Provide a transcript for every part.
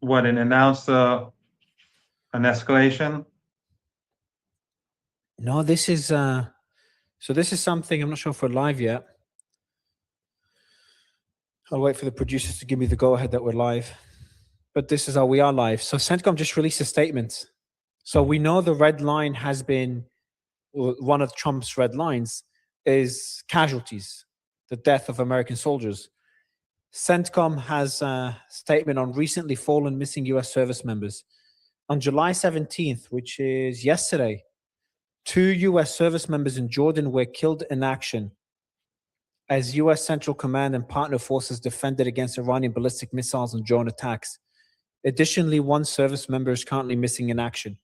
What, and announced an escalation? No, this is so this is something I'm not sure if we're live yet. I'll wait for the producers to give me the go ahead that we're live. But this is how we are live. So CENTCOM just released a statement. So we know the red line has been one of Trump's red lines is casualties, the death of American soldiers. CENTCOM has a statement on recently fallen missing US service members. On July 17th, which is yesterday, 2 US service members in Jordan were killed in action as US Central Command and partner forces defended against Iranian ballistic missiles and drone attacks. Additionally, 1 service member is currently missing in action.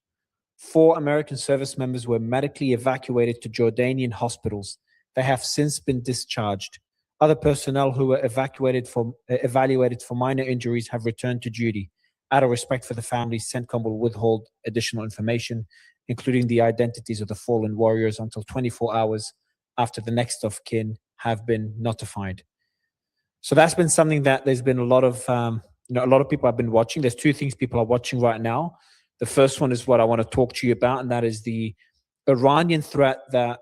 4 American service members were medically evacuated to Jordanian hospitals. They have since been discharged. Other personnel who were evaluated for minor injuries have returned to duty. Out of respect for the families, CENTCOM will withhold additional information, including the identities of the fallen warriors, until 24 hours after the next of kin have been notified. So that's been something that there's been a lot of a lot of people have been watching. There's 2 things people are watching right now. The first one is what I want to talk to you about, and that is the Iranian threat that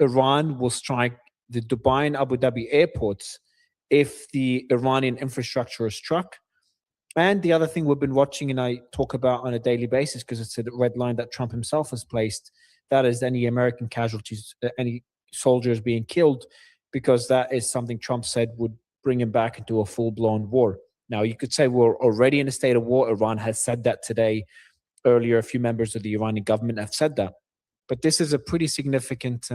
Iran will strike the Dubai and Abu Dhabi airports if the Iranian infrastructure is struck. And the other thing we've been watching and I talk about on a daily basis, because it's a red line that Trump himself has placed, that is any American casualties, any soldiers being killed, because that is something Trump said would bring him back into a full-blown war. Now, you could say we're already in a state of war. Iran has said that today. Earlier, a few members of the Iranian government have said that. But this is a pretty significant,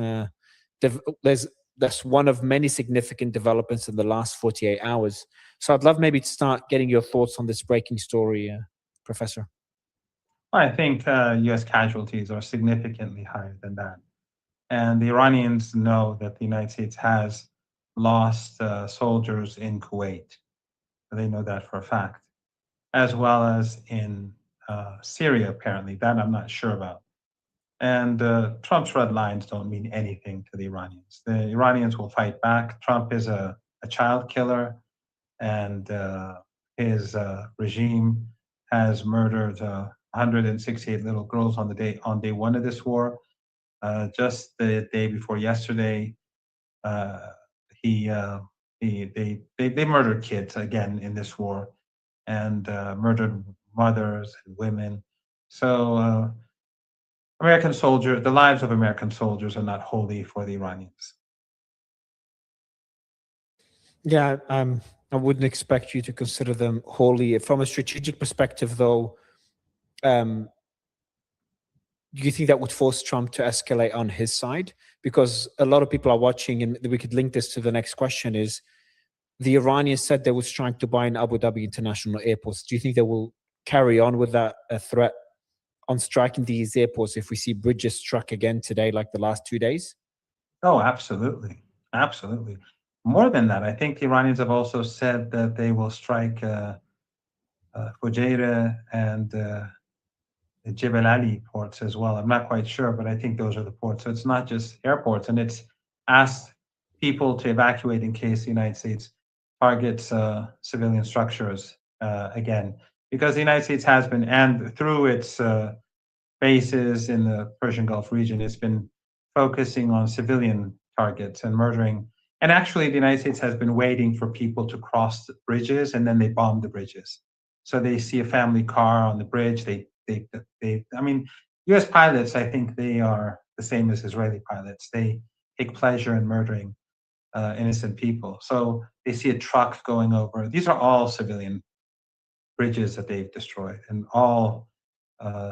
that's one of many significant developments in the last 48 hours. So I'd love maybe to start getting your thoughts on this breaking story, Professor. I think U.S. casualties are significantly higher than that. And the Iranians know that the United States has lost soldiers in Kuwait. They know that for a fact, as well as in Syria, apparently. That I'm not sure about. And Trump's red lines don't mean anything to the Iranians. The Iranians will fight back. Trump is a child killer, and his regime has murdered 168 little girls on day 1 of this war. Just the day before yesterday, they murdered kids again in this war, and murdered mothers and women. So the lives of American soldiers are not holy for the Iranians. Yeah, I wouldn't expect you to consider them holy. From a strategic perspective, though, do you think that would force Trump to escalate on his side? Because a lot of people are watching, and we could link this to the next question, is the Iranians said they would strike Dubai and Abu Dhabi international airports. Do you think they will carry on with that threat on striking these airports if we see bridges struck again today, like the last 2 days? Oh, absolutely. Absolutely. More than that, I think the Iranians have also said that they will strike Fujairah and the Jebel Ali ports as well. I'm not quite sure, but I think those are the ports. So it's not just airports, and it's asked people to evacuate in case the United States targets civilian structures again, because the United States has been, and through its bases in the Persian Gulf region, it's been focusing on civilian targets and murdering. And actually, the United States has been waiting for people to cross the bridges, and then they bomb the bridges. So they see a family car on the bridge. I mean, U.S. pilots, I think they are the same as Israeli pilots. They take pleasure in murdering innocent people. So they see a truck going over. These are all civilian bridges that they've destroyed, and all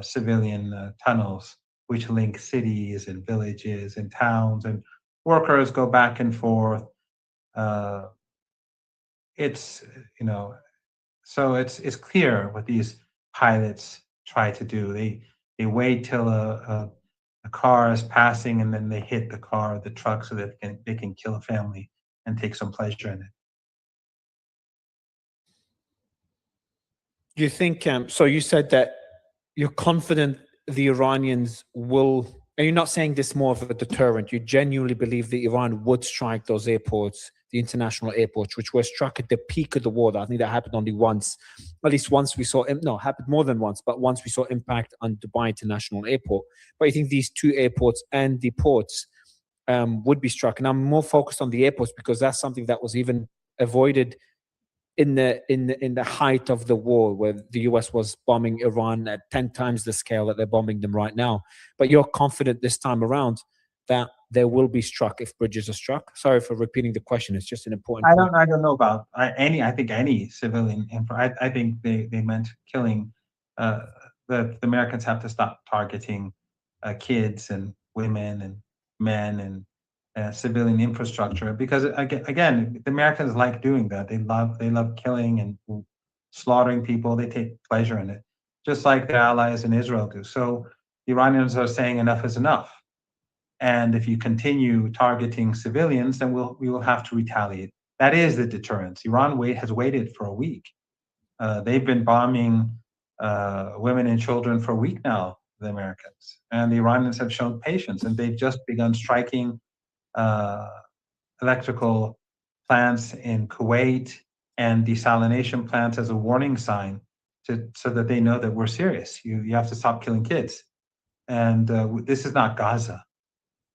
civilian tunnels which link cities and villages and towns, and workers go back and forth. It's so it's clear what these pilots try to do. They wait till a car is passing, and then they hit the truck, so that they can kill a family and take some pleasure in it. Do you think, so you said that you're confident the Iranians will, and you're not saying this more of a deterrent, you genuinely believe that Iran would strike those airports the international airports, which were struck at the peak of the war. I think that happened only once. At least once we saw, no, happened more than once, but once we saw impact on Dubai International Airport. But I think these two airports and the ports would be struck. And I'm more focused on the airports because that's something that was even avoided in the height of the war, where the US was bombing Iran at 10 times the scale that they're bombing them right now. But you're confident this time around that there will be struck if bridges are struck? Sorry for repeating the question. It's just an important point. I don't know about any. I think any civilian. I think they meant killing. Uh, the Americans have to stop targeting kids and women and men and civilian infrastructure, because again, the Americans like doing that. They love killing and slaughtering people. They take pleasure in it, just like their allies in Israel do. So the Iranians are saying enough is enough. And if you continue targeting civilians, then we will have to retaliate. That is the deterrence. Has waited for a week. They've been bombing women and children for a week now, the Americans. And the Iranians have shown patience, and they've just begun striking uh, electrical plants in Kuwait and desalination plants as a warning sign so that they know that we're serious. You have to stop killing kids. And this is not Gaza.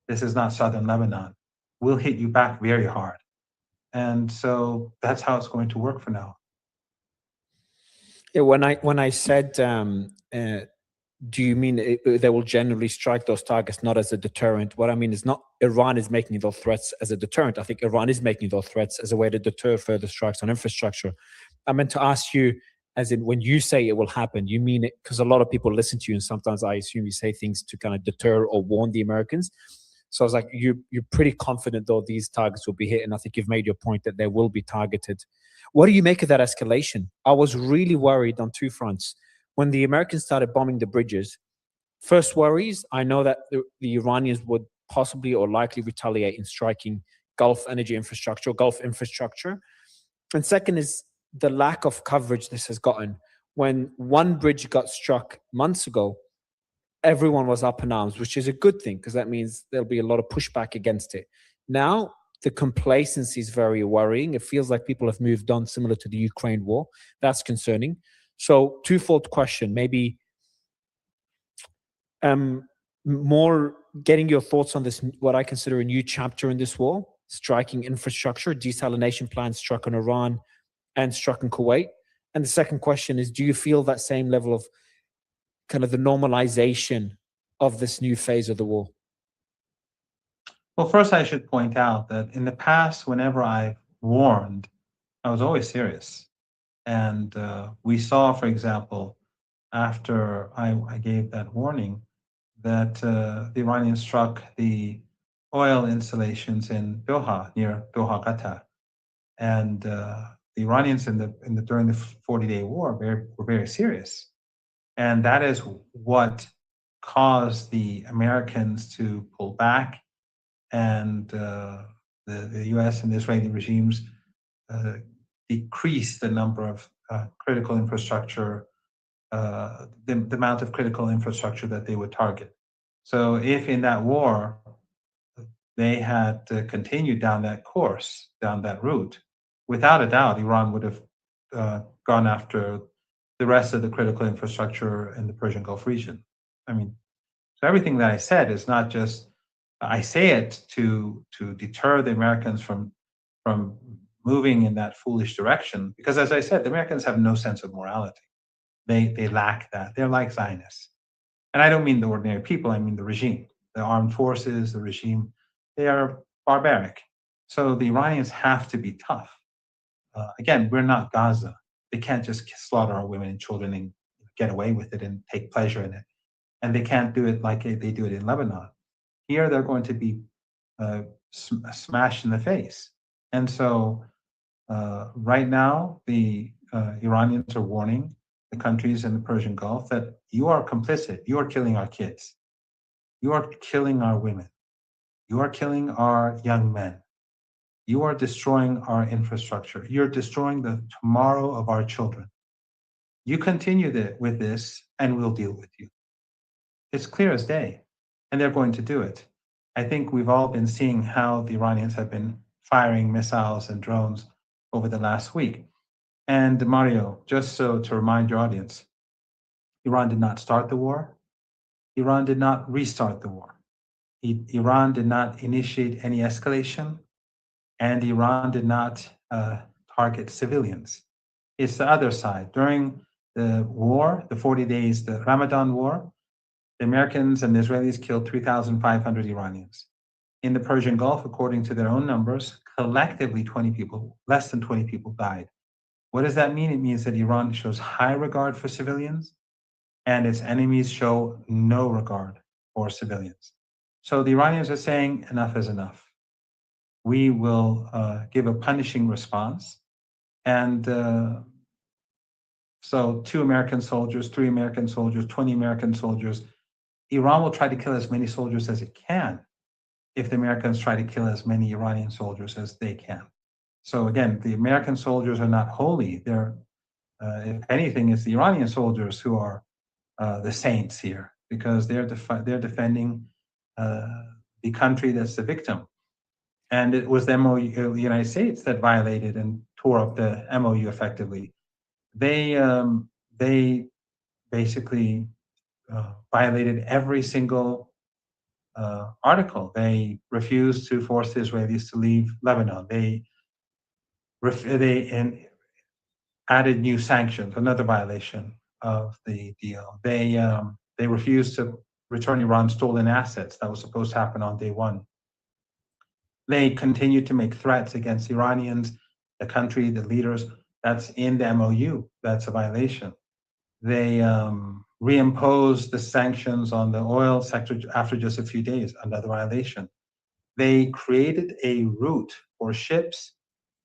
This is not southern Lebanon. We'll hit you back very hard. And so that's how it's going to work for now. Yeah, when I said, do you mean they will generally strike those targets not as a deterrent? What I mean is not Iran is making those threats as a deterrent. I think Iran is making those threats as a way to deter further strikes on infrastructure. I meant to ask you, as in when you say it will happen, you mean it because a lot of people listen to you, and sometimes I assume you say things to kind of deter or warn the Americans. So I was like, you're pretty confident though these targets will be hit, and I think you've made your point that they will be targeted. What do you make of that escalation? I was really worried on two fronts. When the Americans started bombing the bridges, first worries, I know that the Iranians would possibly or likely retaliate in striking Gulf energy infrastructure, Gulf infrastructure. And second is the lack of coverage this has gotten. When one bridge got struck months ago, everyone was up in arms, which is a good thing because that means there'll be a lot of pushback against it. Now, the complacency is very worrying. It feels like people have moved on, similar to the Ukraine war. That's concerning. So, twofold question, maybe more getting your thoughts on this, what I consider a new chapter in this war, striking infrastructure, desalination plants struck in Iran and struck in Kuwait. And the second question is, do you feel that same level of kind of the normalization of this new phase of the war? Well, first, I should point out that in the past, whenever I warned, I was always serious. And we saw, for example, after I gave that warning, that the Iranians struck the oil installations in Doha, near Doha, Qatar. And the Iranians during the 40-day war were very serious. And that is what caused the Americans to pull back, and the U.S. and the Israeli regimes decrease the number of critical infrastructure, the amount of critical infrastructure that they would target. So if in that war they had continued down that course, down that route, without a doubt, Iran would have gone after the rest of the critical infrastructure in the Persian Gulf region. I mean, so everything that I said is not just I say it to deter the Americans from moving in that foolish direction, because as I said, the Americans have no sense of morality. They lack that. They're like Zionists. And I don't mean the ordinary people, I mean the regime, the armed forces, the regime. They are barbaric. So the Iranians have to be tough. Again, we're not Gaza. They can't just slaughter our women and children and get away with it and take pleasure in it. And they can't do it like they do it in Lebanon. Here, they're going to be smashed in the face. And so right now, the Iranians are warning the countries in the Persian Gulf that you are complicit. You are killing our kids. You are killing our women. You are killing our young men. You are destroying our infrastructure. You're destroying the tomorrow of our children. You continue with this, and we'll deal with you. It's clear as day, and they're going to do it. I think we've all been seeing how the Iranians have been firing missiles and drones over the last week. And Mario, just so to remind your audience, Iran did not start the war. Iran did not restart the war. Iran did not initiate any escalation, and Iran did not target civilians. It's the other side. During the war, the 40 days, the Ramadan war, the Americans and the Israelis killed 3,500 Iranians. In the Persian Gulf, according to their own numbers, collectively 20 people, less than 20 people died. What does that mean? It means that Iran shows high regard for civilians and its enemies show no regard for civilians. So the Iranians are saying enough is enough. We will give a punishing response. And so 2 American soldiers, 3 American soldiers, 20 American soldiers. Iran will try to kill as many soldiers as it can if the Americans try to kill as many Iranian soldiers as they can. So again, the American soldiers are not holy. They're, if anything, it's the Iranian soldiers who are the saints here because they're defending the country that's the victim. And it was the MOU, the United States, that violated and tore up the MOU effectively. They basically violated every single article. They refused to force the Israelis to leave Lebanon. They added new sanctions, another violation of the deal. They refused to return Iran stolen assets. That was supposed to happen on day one. They continued to make threats against Iranians, the country, the leaders. That's in the MOU. That's a violation. They reimposed the sanctions on the oil sector after just a few days, another violation. They created a route for ships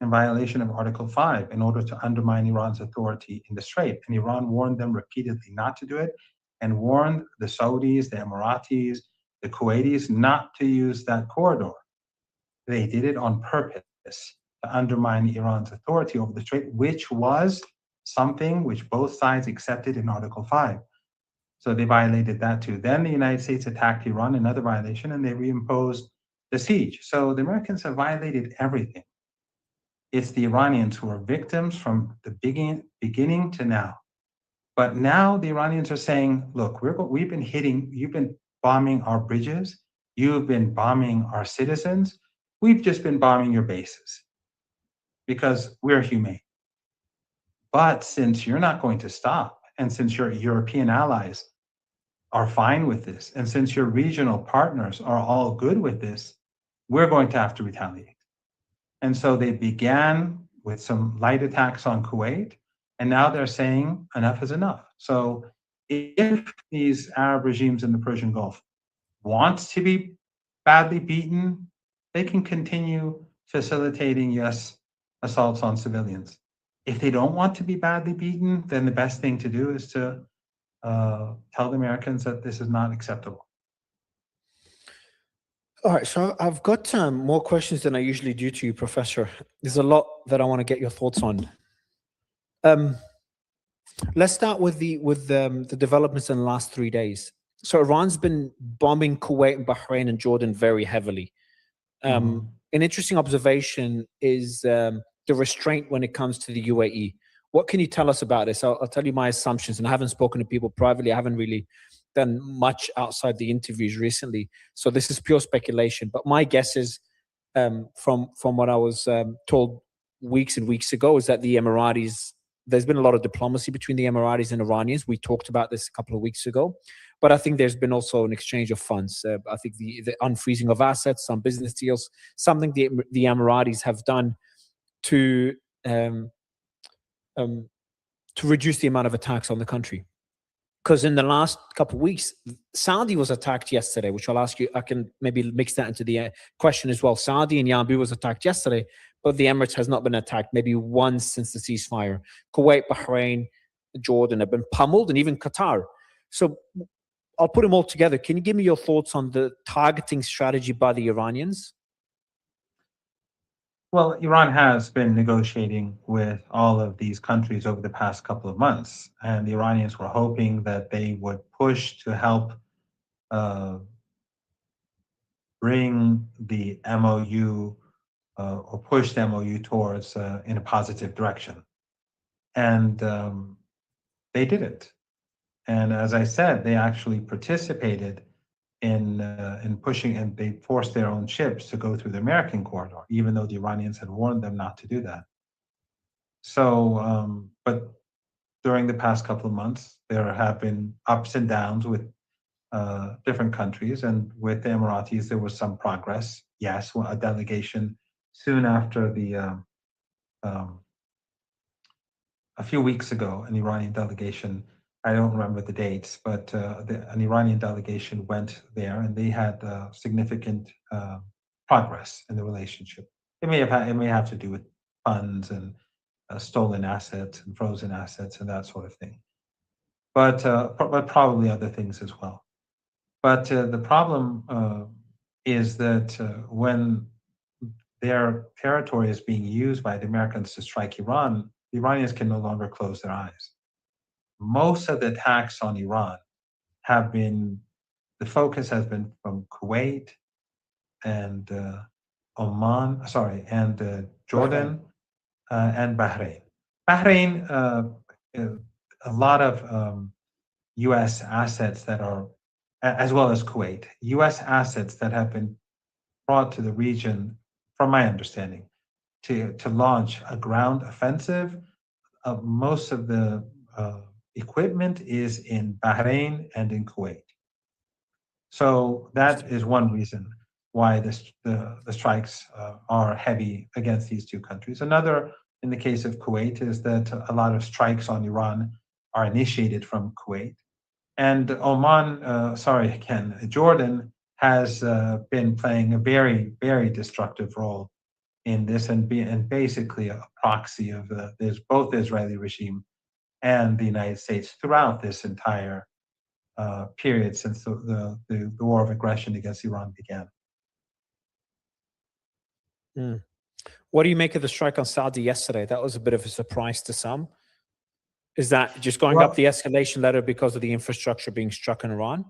in violation of Article 5 in order to undermine Iran's authority in the Strait. And Iran warned them repeatedly not to do it and warned the Saudis, the Emiratis, the Kuwaitis not to use that corridor. They did it on purpose to undermine Iran's authority over the Strait, which was something which both sides accepted in Article 5. So they violated that too. Then the United States attacked Iran, another violation, and they reimposed the siege. So the Americans have violated everything. It's the Iranians who are victims from the beginning to now. But now the Iranians are saying, look, we've been hitting, you've been bombing our bridges, you've been bombing our citizens, we've just been bombing your bases because we're humane. But since you're not going to stop, and since your European allies are fine with this, and since your regional partners are all good with this, we're going to have to retaliate. And so they began with some light attacks on Kuwait, and now they're saying enough is enough. So if these Arab regimes in the Persian Gulf want to be badly beaten, they can continue facilitating, yes, assaults on civilians. If they don't want to be badly beaten, then the best thing to do is to tell the Americans that this is not acceptable. All right, so I've got more questions than I usually do to you, Professor. There's a lot that I want to get your thoughts on. Let's start with the developments in the last 3 days. So Iran's been bombing Kuwait and Bahrain and Jordan very heavily. An interesting observation is the restraint when it comes to the UAE. What can you tell us about this? I'll tell you my assumptions, and I haven't spoken to people privately. I haven't really done much outside the interviews recently, so this is pure speculation. But my guess is, from what I was told weeks and weeks ago, is that the Emiratis. There's been a lot of diplomacy between the Emiratis and Iranians. We talked about this a couple of weeks ago, but I think there's been also an exchange of funds. I think the unfreezing of assets, some business deals, something the Emiratis have done to reduce the amount of attacks on the country. Because in the last couple of weeks, Saudi was attacked yesterday, which I'll ask you. I can maybe mix that into the question as well. Saudi and Yanbu was attacked yesterday, but the Emirates has not been attacked maybe once since the ceasefire. Kuwait, Bahrain, Jordan have been pummeled, and even Qatar. So I'll put them all together. Can you give me your thoughts on the targeting strategy by the Iranians? Well, Iran has been negotiating with all of these countries over the past couple of months, and the Iranians were hoping that they would push to help bring the MOU or push the MOU towards in a positive direction. And they didn't. And as I said, they actually participated in pushing, and they forced their own ships to go through the American corridor, even though the Iranians had warned them not to do that. So, but during the past couple of months, there have been ups and downs with different countries, and with the Emiratis, there was some progress. Yes, a delegation soon after the um, a few weeks ago, an Iranian delegation, I don't remember the dates, but an Iranian delegation went there and they had significant progress in the relationship. It may have to do with funds and stolen assets and frozen assets and that sort of thing, but probably other things as well. But the problem is that when their territory is being used by the Americans to strike Iran, the Iranians can no longer close their eyes. Most of the attacks on Iran have been, the focus has been from Kuwait and and Bahrain. Jordan and Bahrain. Bahrain, uh, a lot of U.S. assets that are, as well as Kuwait, U.S. assets that have been brought to the region, from my understanding, to launch a ground offensive. Most of the equipment is in Bahrain and in Kuwait. So that is one reason why the strikes are heavy against these two countries. Another, in the case of Kuwait, is that a lot of strikes on Iran are initiated from Kuwait. And Oman, again, Jordan has been playing a very, very destructive role in this, and basically a proxy of both the Israeli regime and the United States throughout this entire period since the war of aggression against Iran began. Mm. What do you make of the strike on Saudi yesterday? That was a bit of a surprise to some. Is that just going up Well, the escalation ladder because of the infrastructure being struck in Iran?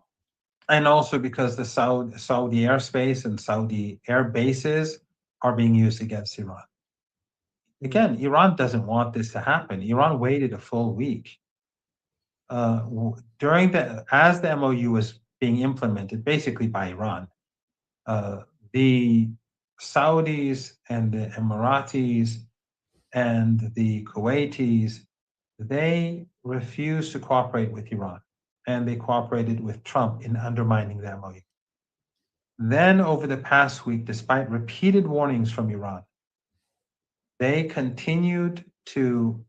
and also because the Saudi airspace and Saudi air bases are being used against Iran. Mm. Again, Iran doesn't want this to happen. Iran waited a full week. As the MOU was being implemented, basically by Iran, the Saudis and the Emiratis and the Kuwaitis, they refused to cooperate with Iran, and they cooperated with Trump in undermining the MOU. Then, over the past week, despite repeated warnings from Iran, they continued to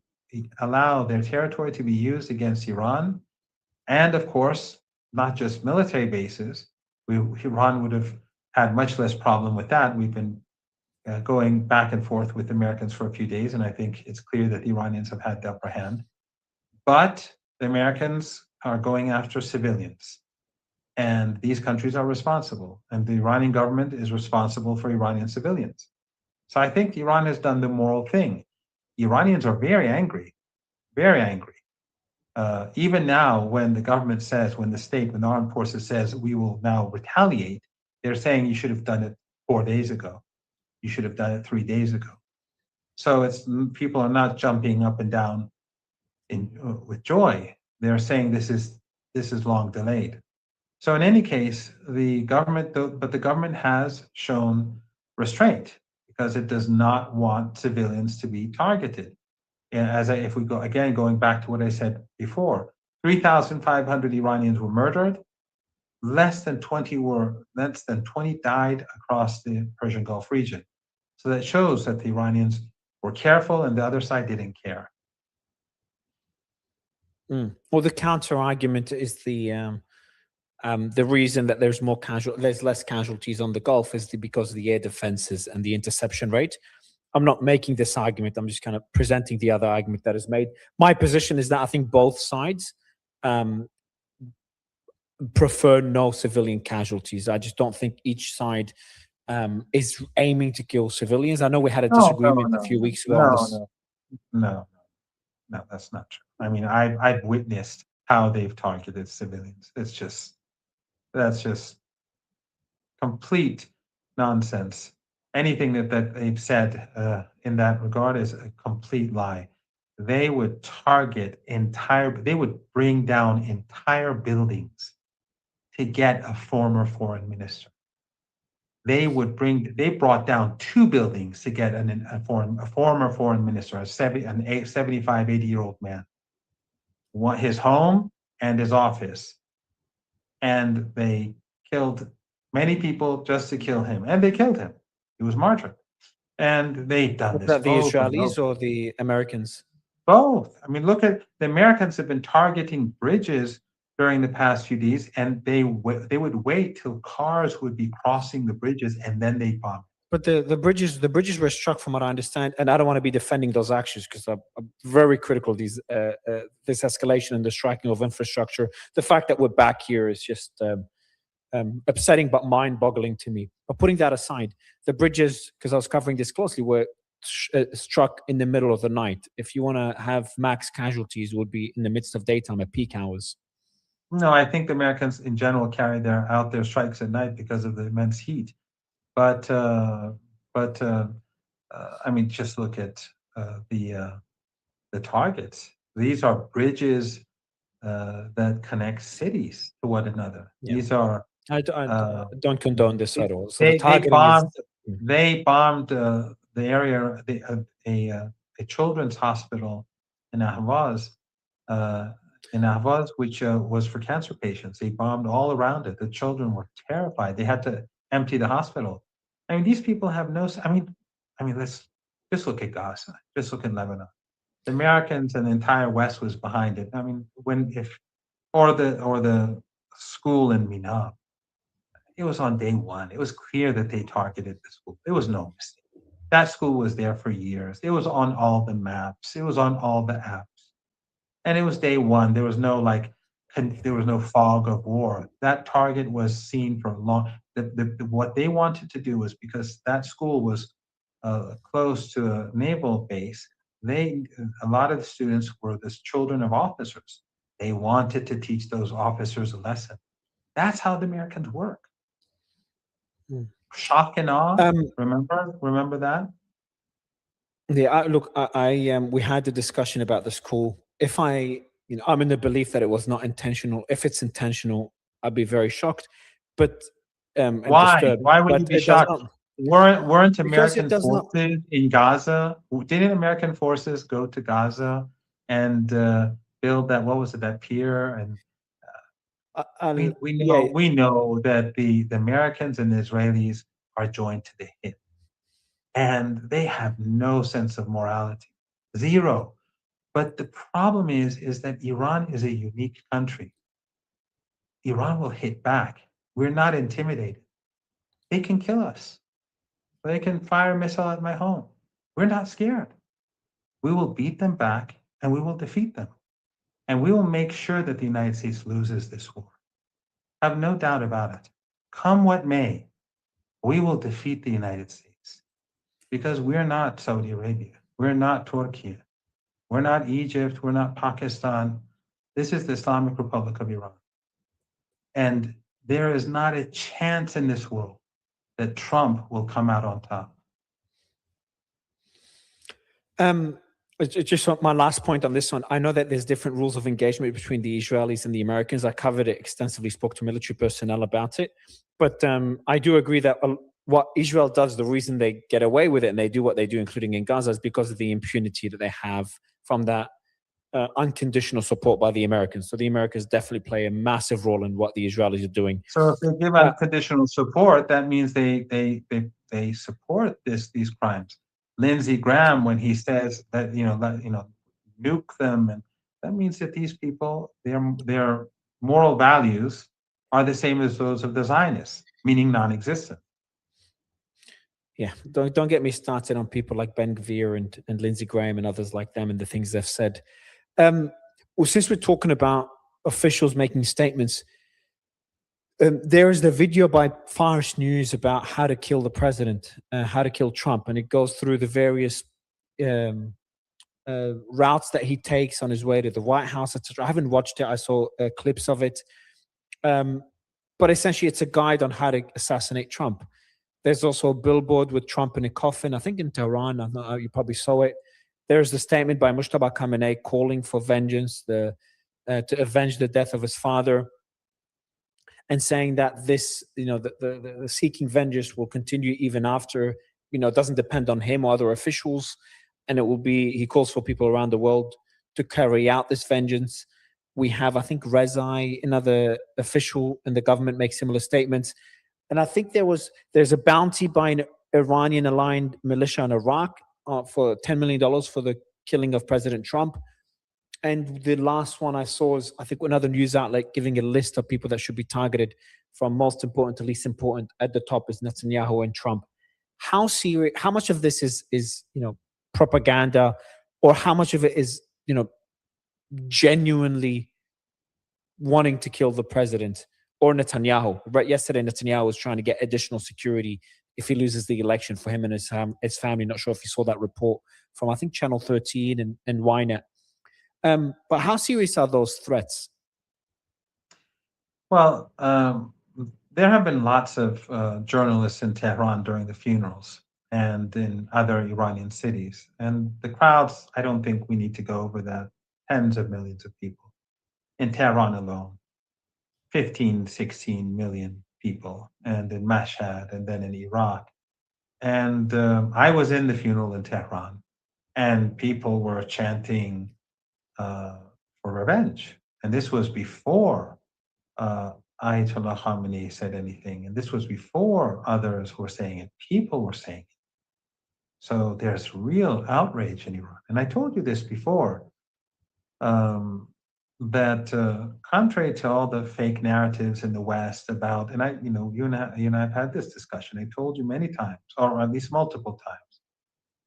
allow their territory to be used against Iran. And of course, not just military bases. Iran would have had much less problem with that. We've been going back and forth with Americans for a few days, and I think it's clear that the Iranians have had the upper hand. But the Americans are going after civilians, and these countries are responsible, and the Iranian government is responsible for Iranian civilians. So I think Iran has done the moral thing. Iranians are very angry, very angry. Even now, when the government says, when the armed forces says, we will now retaliate, they're saying you should have done it 4 days ago. You should have done it 3 days ago. So people are not jumping up and down with joy. They're saying this is long delayed. So in any case, the government has shown restraint because it does not want civilians to be targeted. And if we go again, going back to what I said before, 3,500 Iranians were murdered. Less than 20 died across the Persian Gulf region. So that shows that the Iranians were careful and the other side didn't care. Mm. Well, the counter argument is the reason that there's less casualties on the Gulf is because of the air defenses and the interception rate. I'm not making this argument. I'm just kind of presenting the other argument that is made. My position is that I think both sides prefer no civilian casualties. I just don't think each side is aiming to kill civilians. I know we had a No, no, disagreement a no, few weeks ago on no, this. no, no, no, that's not true. I mean, I've witnessed how they've targeted civilians. That's just complete nonsense. anything that they've said in that regard is a complete lie. They would target they would bring down entire buildings to get a former foreign minister. They brought down two buildings to get a former foreign minister, 75, 80-year-old man, his home and his office. And they killed many people just to kill him. And they killed him. He was martyred. And they've done Was this that the over and over. Israelis or the Americans? Both. I mean, look at the Americans have been targeting bridges during the past few days, and they would wait till cars would be crossing the bridges, and then they bomb. But the bridges were struck, from what I understand, and I don't want to be defending those actions because I'm very critical of these this escalation and the striking of infrastructure. The fact that we're back here is just upsetting but mind-boggling to me. But putting that aside, the bridges, because I was covering this closely, were struck in the middle of the night. If you want to have max casualties, it would be in the midst of daytime at peak hours. No, I think the Americans in general carry out their strikes at night because of the immense heat. But I mean, just look at the targets. These are bridges that connect cities to one another. Yeah. These are I don't condone this at all. So they the targeting bombed is. they bombed the area, a children's hospital in Ahvaz, which was for cancer patients. They bombed all around it. The children were terrified. They had to empty the hospital. I mean, these people have no. I mean, let's just look at Gaza. Just look at Lebanon. The Americans and the entire West was behind it. I mean, or the school in Minab. It was on day one. It was clear that they targeted the school. There was no mistake. That school was there for years. It was on all the maps. It was on all the apps. And it was day one. There was no there was no fog of war. That target was seen for long. What they wanted to do was, because that school was close to a naval base, a lot of the students were the children of officers. They wanted to teach those officers a lesson. That's how the Americans work. Shock and awe. Remember that? Yeah, look, we had the discussion about the school. If I'm in the belief that it was not intentional. If it's intentional, I'd be very shocked. But and why? disturbed. Why would But you be it does shocked? not, Weren't because it American does not. forces in Gaza? Didn't American forces go to Gaza and build that? What was it? That pier? And Yeah, we know that the Americans and the Israelis are joined to the hip, and they have no sense of morality, zero. But the problem is that Iran is a unique country. Iran will hit back. We're not intimidated. They can kill us. They can fire a missile at my home. We're not scared. We will beat them back and we will defeat them. And we will make sure that the United States loses this war. Have no doubt about it. Come what may, we will defeat the United States because we're not Saudi Arabia. We're not Turkey. We're not Egypt. We're not Pakistan. This is the Islamic Republic of Iran. And there is not a chance in this world that Trump will come out on top. It's just my last point on this one. I know that there's different rules of engagement between the Israelis and the Americans. I covered it extensively, spoke to military personnel about it. But I do agree that what Israel does, the reason they get away with it and they do what they do, including in Gaza, is because of the impunity that they have from that unconditional support by the Americans. So the Americans definitely play a massive role in what the Israelis are doing. So if they give unconditional support, that means they support these crimes. Lindsey Graham, when he says that nuke them, and that means that these people, their moral values are the same as those of the Zionists, meaning non-existent. Yeah, don't get me started on people like Ben Gvir and Lindsey Graham and others like them and the things they've said. Well, since we're talking about officials making statements, there is the video by Farish News about how to kill the president, how to kill Trump, and it goes through the various routes that he takes on his way to the White House, etc. I haven't watched it. I saw clips of it. But essentially, it's a guide on how to assassinate Trump. There's also a billboard with Trump in a coffin, I think in Tehran. You probably saw it. There's the statement by Mustafa Khamenei calling for vengeance, to avenge the death of his father, and saying that this, the seeking vengeance will continue even after, it doesn't depend on him or other officials. And it will be, he calls for people around the world to carry out this vengeance. We have, I think, Rezai, another official in the government, make similar statements. And I think there's a bounty by an Iranian aligned militia in Iraq for $10 million for the killing of President Trump. And the last one I saw is, I think, another news outlet giving a list of people that should be targeted from most important to least important. At the top is Netanyahu and Trump. How serious? How much of this is propaganda, or how much of it is genuinely wanting to kill the president or Netanyahu? Right, yesterday Netanyahu was trying to get additional security if he loses the election for him and his family. Not sure if you saw that report from, I think, Channel 13 and Ynet. But how serious are those threats? Well, there have been lots of journalists in Tehran during the funerals and in other Iranian cities. And the crowds, I don't think we need to go over that. Tens of millions of people. In Tehran alone, 15, 16 million people. And in Mashhad, and then in Iraq. And I was in the funeral in Tehran, and people were chanting for revenge. And this was before Ayatollah Khamenei said anything. And this was before others were saying it. People were saying it. So there's real outrage in Iran. And I told you this before, that contrary to all the fake narratives in the West about, and you and I have had this discussion. I told you many times, or at least multiple times,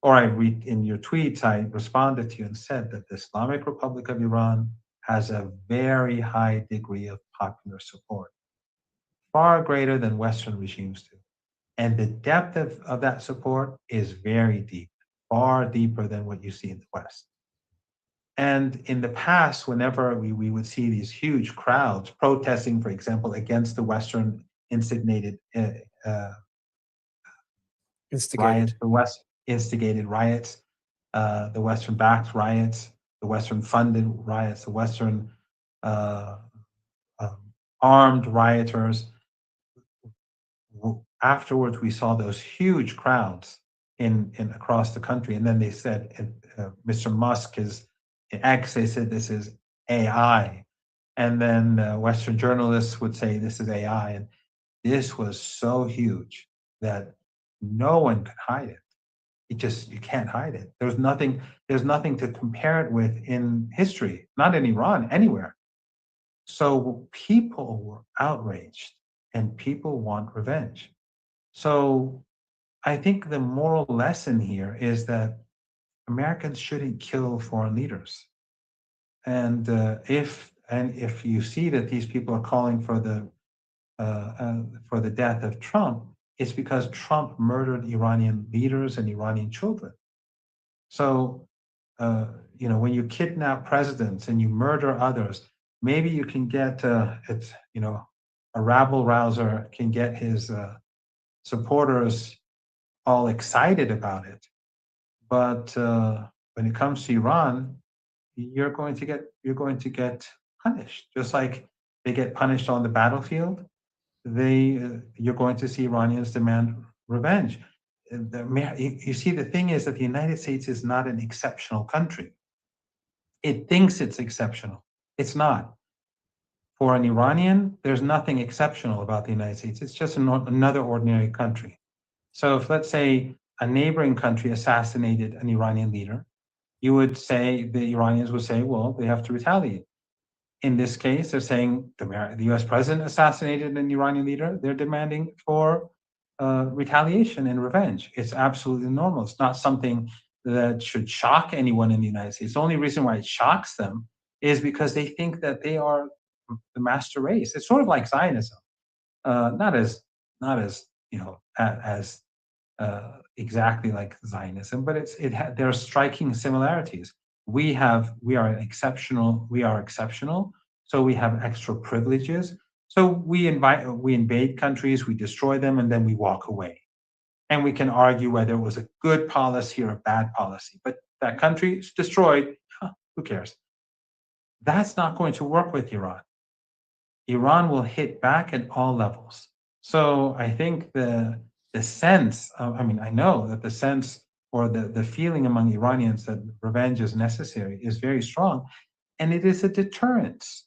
or I read in your tweets, I responded to you and said that the Islamic Republic of Iran has a very high degree of popular support, far greater than Western regimes do. And the depth of that support is very deep, far deeper than what you see in the West. And in the past, whenever we would see these huge crowds protesting, for example, against the Western instigated riots, the West instigated riots, the Western backed riots, the Western funded riots, the Western uh, armed rioters. Afterwards, we saw those huge crowds in across the country, and then they said, Mr. Musk is X. They said this is AI, and then Western journalists would say this is AI, and this was so huge that no one could hide it. You can't hide it. There's nothing to compare it with in history, not in Iran, anywhere. So people were outraged and people want revenge. So I think the moral lesson here is that Americans shouldn't kill foreign leaders. And if you see that these people are calling for the death of Trump, it's because Trump murdered Iranian leaders and Iranian children. So, when you kidnap presidents and you murder others, maybe you can get a rabble rouser can get his supporters all excited about it. But when it comes to Iran, you're going to get punished, just like they get punished on the battlefield. You're going to see Iranians demand revenge. You see, the thing is that the United States is not an exceptional country. It thinks it's exceptional. It's not. For an Iranian, there's nothing exceptional about the United States. It's just another ordinary country. So if, let's say, a neighboring country assassinated an Iranian leader, the Iranians would say, well, they have to retaliate. In this case, they're saying the US president assassinated an Iranian leader. They're demanding for retaliation and revenge. It's absolutely normal. It's not something that should shock anyone in the United States. The only reason why it shocks them is because they think that they are the master race. It's sort of like Zionism, not as as exactly like Zionism, but there are striking similarities. We are exceptional, so we have extra privileges. So we invade countries, we destroy them, and then we walk away. and we can argue whether it was a good policy or a bad policy. But that country is destroyed. Who cares? That's not going to work with Iran. Iran will hit back at all levels. So I think the sense of, I mean, I know that the sense or the feeling among Iranians that revenge is necessary is very strong, and it is a deterrence.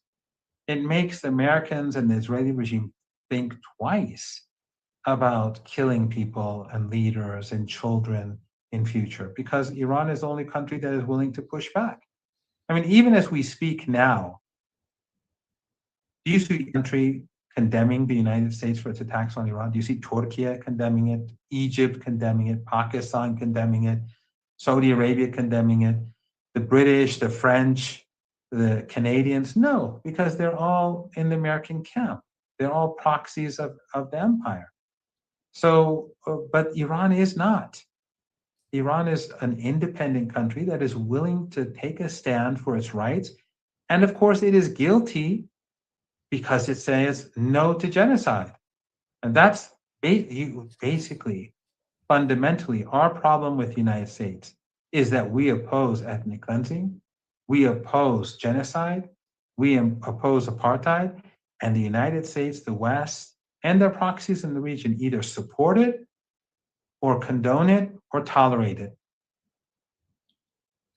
It makes the Americans and the Israeli regime think twice about killing people and leaders and children in future, because Iran is the only country that is willing to push back. I mean, even as we speak now, do you see a country condemning the United States for its attacks on Iran? Do you see Turkey condemning it, Egypt condemning it, Pakistan condemning it, Saudi Arabia condemning it, the British, the French, the Canadians? No, because they're all in the American camp. They're all proxies of the empire. So, but Iran is not. Iran is an independent country that is willing to take a stand for its rights. And of course, it is guilty because it says no to genocide. And that's basically, fundamentally, our problem with the United States is that we oppose ethnic cleansing, we oppose genocide, we oppose apartheid, and the United States, the West, and their proxies in the region either support it or condone it or tolerate it.